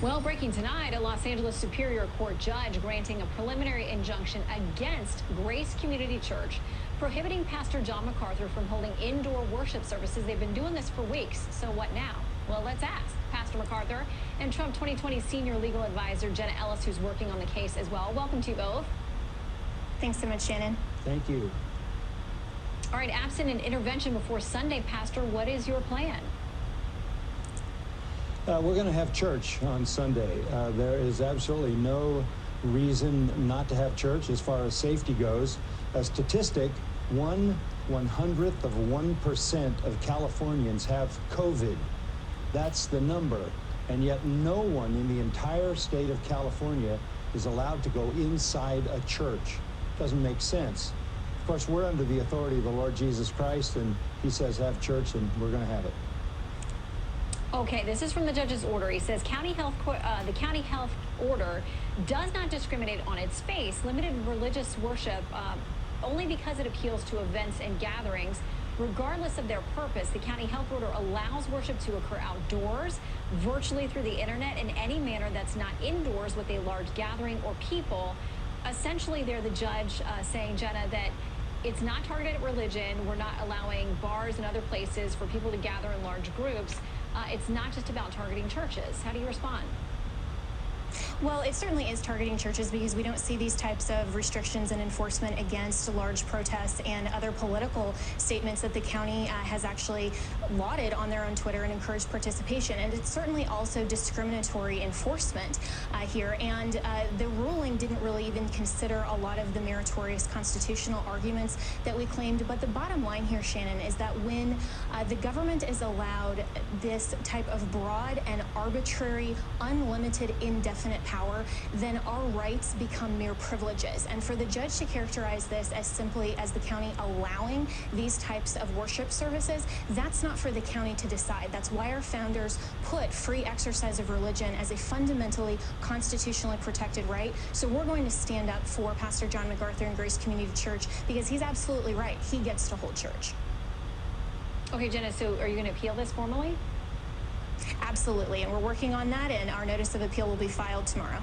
Well, breaking tonight, a Los Angeles Superior Court judge granting a preliminary injunction against Grace Community Church, prohibiting Pastor John MacArthur from holding indoor worship services. They've been doing this for weeks. So what now? Well, let's ask Pastor MacArthur and Trump 2020 senior legal advisor Jenna Ellis, who's working on the case as well. Welcome to you both. Thanks so much, Shannon. Thank you. All right, absent an intervention before Sunday, Pastor, what is your plan? We're going to have church on Sunday. There is absolutely no reason not to have church as far as safety goes. A statistic, 1/100th of 1% of Californians have COVID. That's the number. And yet no one in the entire state of California is allowed to go inside a church. Doesn't make sense. Of course, we're under the authority of the Lord Jesus Christ, and he says have church, and we're going to have it. Okay, this is from the judge's order. He says the county health order does not discriminate on its face, limited religious worship only because it appeals to events and gatherings. Regardless of their purpose, the county health order allows worship to occur outdoors, virtually through the internet, in any manner that's not indoors with a large gathering or people. Essentially, they're the judge saying, Jenna, that it's not targeted at religion. We're not allowing bars and other places for people to gather in large groups. It's not just about targeting churches. How do you respond? Well, it certainly is targeting churches because we don't see these types of restrictions and enforcement against large protests and other political statements that the county has actually lauded on their own Twitter and encouraged participation. And it's certainly also discriminatory enforcement here. And the ruling didn't really even consider a lot of the meritorious constitutional arguments that we claimed. But the bottom line here, Shannon, is that when the government is allowed this type of broad and arbitrary, unlimited, indefinite power, then our rights become mere privileges. And for the judge to characterize this as simply as the county allowing these types of worship services, that's not for the county to decide. That's why our founders put free exercise of religion as a fundamentally constitutionally protected right. So we're going to stand up for Pastor John MacArthur and Grace Community Church because he's absolutely right. He gets to hold church. Okay, Jenna, so are you going to appeal this formally? Absolutely, and we're working on that, and our notice of appeal will be filed tomorrow.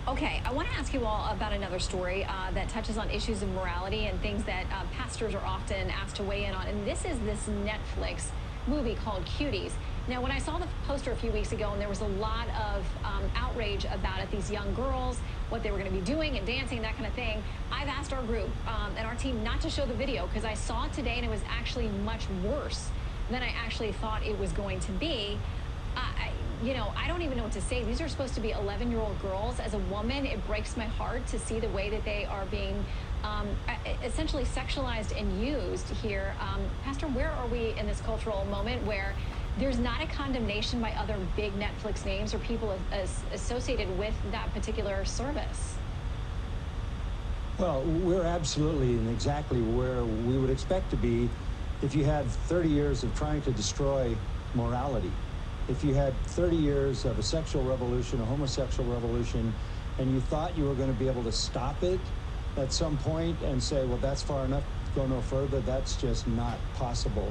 Okay, I want to ask you all about another story that touches on issues of morality and things that pastors are often asked to weigh in on, and this is this Netflix movie called Cuties. Now, when I saw the poster a few weeks ago, and there was a lot of outrage about it, these young girls, what they were going to be doing and dancing, that kind of thing, I've asked our group and our team not to show the video because I saw it today and it was actually much worse than I actually thought it was going to be. I don't even know what to say. These are supposed to be 11-year-old girls. As a woman, it breaks my heart to see the way that they are being essentially sexualized and used here. Pastor, where are we in this cultural moment where there's not a condemnation by other big Netflix names or people associated with that particular service? Well, we're absolutely and exactly where we would expect to be if you had 30 years of trying to destroy morality. If you had 30 years of a sexual revolution, a homosexual revolution, and you thought you were going to be able to stop it at some point and say, well, that's far enough, go no further, that's just not possible.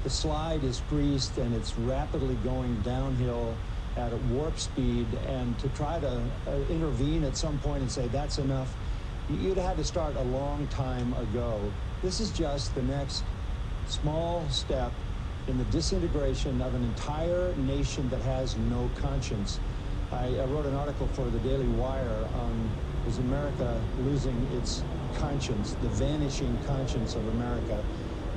The slide is greased and it's rapidly going downhill at a warp speed, and to try to intervene at some point and say that's enough, you'd have had to start a long time ago. This is just the next small step in the disintegration of an entire nation that has no conscience. I wrote an article for the Daily Wire on is America losing its conscience, the vanishing conscience of America.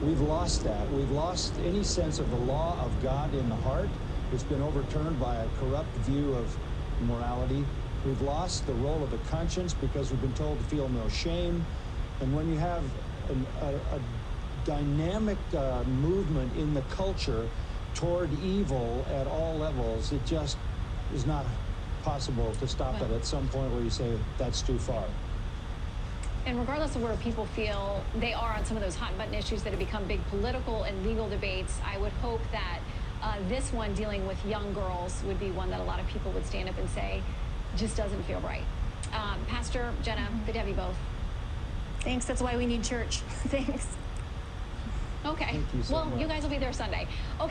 We've lost that. We've lost any sense of the law of God in the heart. It's been overturned by a corrupt view of morality. We've lost the role of the conscience because we've been told to feel no shame. And when you have a dynamic movement in the culture toward evil at all levels, it just is not possible to stop it at some point where you say that's too far. And regardless of where people feel they are on some of those hot button issues that have become big political and legal debates, I would hope that this one dealing with young girls would be one that a lot of people would stand up and say just doesn't feel right. Pastor, Jenna, good to have you both. Thanks. That's why we need church. Thanks. Okay. Thank you so much. You guys will be there Sunday. Okay.